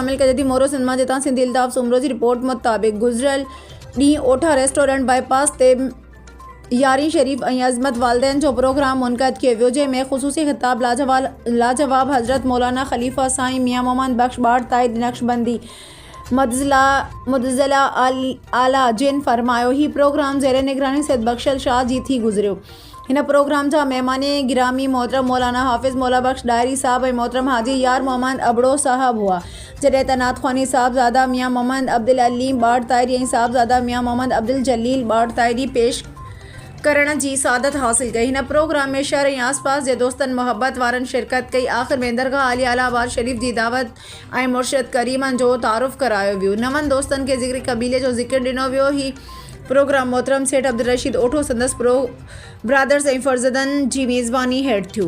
शामिल कई थी। मोरो सिनेमा जितां सिंधी अल्ताफ़ सुमरो की रिपोर्ट मुताबिक गुज़रियल ॾींहुं ओठा रेस्टोरेंट बाईपास ते यारी शरीफ़ ऐं अज़मत वालदेन जो प्रोग्राम मुनक़द कियो वियो, जंहिंमें ख़ुसूसी ख़िताब लाजवाब हज़रत मौलाना ख़लीफ़ा साईं मियां मोहम्मद बख्श बाट ताईद नक्शबंदी मुतज़िला आला जिन फरमायो। ही प्रोग्राम ज़ेर निगरानी सैयद बख्शल शाह जी थी गुज़रियो। इन प्रोग्राम जा मेहमान गिरामी मोहतरम मौलाना हाफ़िज़ मौला बख्श डायरी साहब ऐं मोहतरम हाजी यार मोहम्मद अबड़ो साहब हुआ, जॾहिं त नातख़्वानी साहबज़ादा मियां मोहम्मद अब्दुल अलीम बाट ताहिरी ऐं साहबज़ादा मियां मोहम्मद अब्दुल जलील बाट ताहिरी पेश करण जी सादत हासिल कई। हिन प्रोग्राम में शहर ऐं आसपास जे दोस्तनि मोहब्बत वारनि शिरकत कई। आख़िर में दरगाह आली आलाबाद शरीफ़ जी दावत ऐं मुर्शिद करीमनि जो तारुफ़ करायो वियो। नवनि दोस्तनि खे ज़िक्र कबीले जो ज़िक्र ॾिनो वियो। ही प्रोग्राम मोहतरम सेठ अब्दुल रशीद ओठो संदसि ब्रादर्स ऐं फ़र्ज़ंदनि जी मेज़बानी हेठि थियो।